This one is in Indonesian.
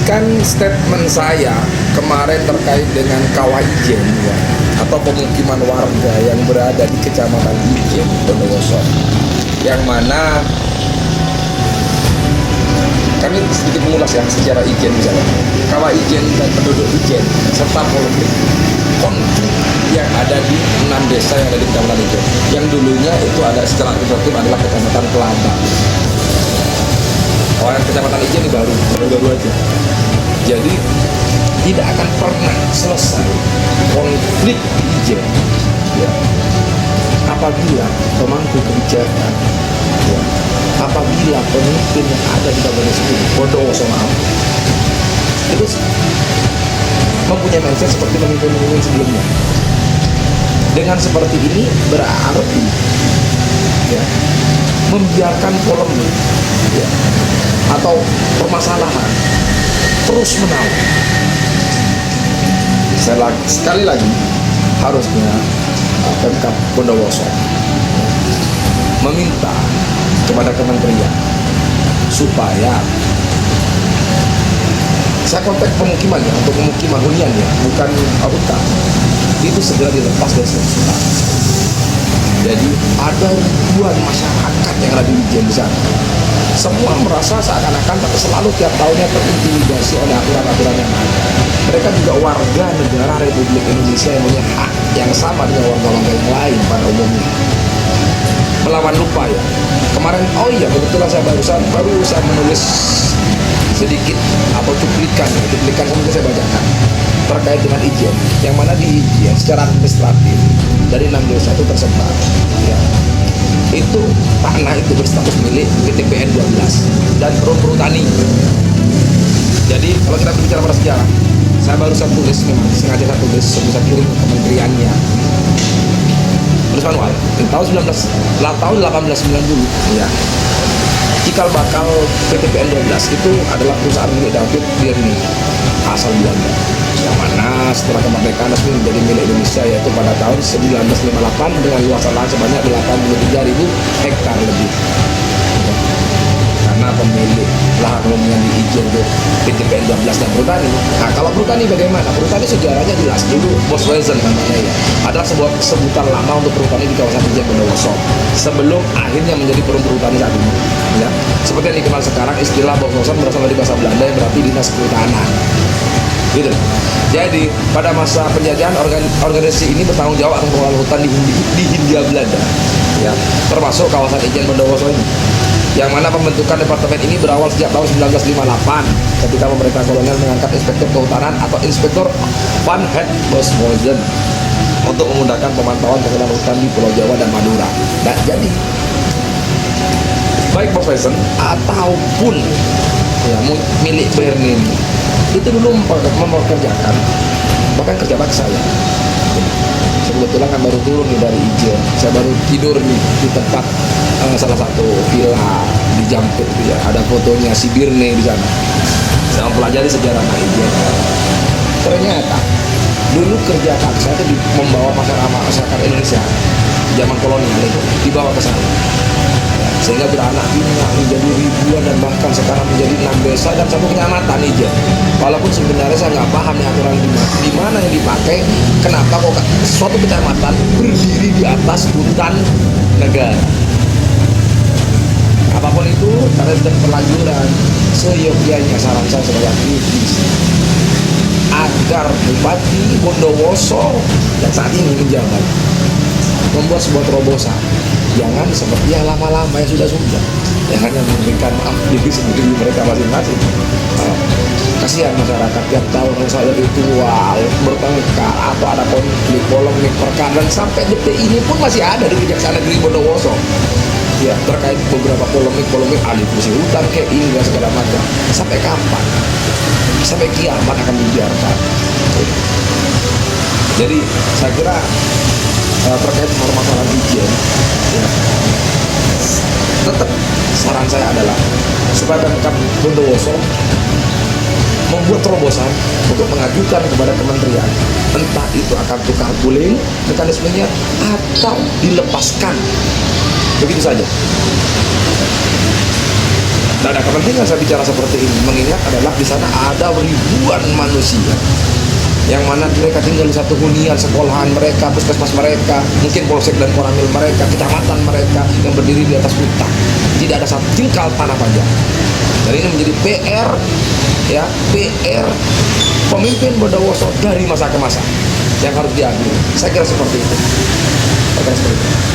kan statement saya kemarin terkait dengan Kawah Ijen ya, atau pemukiman warga yang berada di Kecamatan Ijen, Bondowoso, yang mana kami sedikit mengulas ya sejarah Ijen misalnya. Kawah Ijen dan penduduk Ijen serta konflik yang ada di 6 desa yang ada di Kecamatan Ijen, yang dulunya itu ada secara administratif adalah Kecamatan Kelabang. Orang Kecamatan Ijen ini baru aja. Jadi tidak akan pernah selesai konflik di Ijen ya, apabila pemangku kebijakan ya, apabila pemimpin yang ada di Kabupaten ini Bondowoso itu mempunyai mindset seperti pemimpin-pemimpin sebelumnya. Dengan seperti ini berarti ya, membiarkan polemik ya, atau permasalahan terus menawan. Sekali lagi harusnya Pemkab Bondowoso meminta kepada kementerian supaya saya konteks pemukimannya, untuk pemukiman huniannya bukan hutan, itu segera dilepas dari hutan. Jadi ada ribuan masyarakat yang ada di Ijen di sana. Semua merasa seakan-akan tapi selalu tiap tahunnya terintimidasi oleh aturan-aturan yang ada. Mereka juga warga negara Republik Indonesia yang punya hak yang sama dengan warga-warga yang lain pada umumnya. Melawan lupa ya. Kemarin, oh iya kebetulan saya baru saya menulis sedikit atau cuplikan kemudian saya bacakan terkait dengan Ijen, yang mana di Ijen secara administratif dari 6 desa itu tersebar ya, itu tanah itu berstatus milik PTPN 12 dan perhutani. Jadi kalau kita berbicara pada sejarah, saya tulis, memang sengaja saya tulis sebelum saya kirim ke kementeriannya, tulis manual tahun 1890 ya, cikal bakal PTPN 12 itu adalah perusahaan milik David Birni asal Belanda, yang mana setelah kemerdekaan resmi menjadi milik Indonesia, yaitu pada tahun 1958 dengan luasan lahan sebanyak 83.000 hektar lebih. Karena pemilik lahan hunian di Ijen itu PTPN 12 dan perhutani. Nah, kalau perhutani bagaimana? Perhutani sejarahnya jelas. Dulu Bos Wezen namanya ya, adalah sebuah sebutan lama untuk perhutani di kawasan Ijen Bondowoso sebelum akhirnya menjadi perhutani saat ini. Ya, seperti yang dikenal sekarang, istilah Bos Wezen berasal dari bahasa Belanda yang berarti dinas kehutanan. Gitu. Jadi pada masa penjajahan organisasi ini bertanggung jawab atas pengelolaan hutan di Hindia Belanda, ya, termasuk kawasan Ijen Bondowoso ini. Yang mana pembentukan departemen ini berawal sejak tahun 1958 ketika pemerintah kolonial mengangkat inspektur kehutanan atau inspektur Van Het Bosbozen untuk memudahkan pemantauan pengelolaan hutan di Pulau Jawa dan Madura. Dan jadi baik Bosbozen ataupun ya, milik Bernin itu dulu mempekerjakan bahkan kerja baksa ya. Kebetulan kan baru turun nih dari Ijen, saya baru tidur nih di tempat salah satu villa di Jampit ya, ada fotonya si Birne di sana. Saya mempelajari sejarah Ijen. Ternyata dulu kerja paksa itu membawa masyarakat Indonesia zaman kolonial itu dibawa ke sana, sehingga beranak pinak menjadi ribuan dan bahkan sekarang menjadi 6 desa dan 1 kecamatan Ijen. Walaupun sebenarnya saya nggak paham nih aturan di mana yang dipakai, kenapa kok suatu kecamatan berdiri di atas hutan negara. Apapun itu, karena sudah berlanjuran, seyogyanya saran saya sebagai aktivis agar Bupati Bondowoso yang saat ini menjabat membuat sebuah terobosan. Jangan seperti yang lama-lama yang sudah yang hanya memberikan maaf diri sendiri mereka masing-masing. Kasihan masyarakat tiap tahun saya ritual bertengkar atau ada konflik polemik perkara, dan sampai detik ini pun masih ada di Kejaksaan Negeri Bondowoso ya, terkait beberapa polemik alih fungsi hutan kayak hingga segala macam. Sampai kapan? Sampai kiamat akan dibiarkan. Jadi saya kira terkait permasalahan Ijen ya, tetap saran saya adalah supaya Pemkab Bondowoso membuat terobosan untuk mengajukan kepada kementerian, entah itu akan tukar guling mekanismenya atau dilepaskan begitu saja. Tidak ada kepentingan saya bicara seperti ini, mengingat adalah di sana ada ribuan manusia yang mana mereka tinggal di satu hunian, sekolahan mereka, puskesmas mereka, mungkin polsek dan koramil mereka, kecamatan mereka yang berdiri di atas hutan. Tidak ada satu tingkal tanah saja. Dan ini menjadi PR, ya, PR pemimpin Bondowoso dari masa ke masa yang harus diambil. Saya kira seperti itu. Saya kira seperti itu.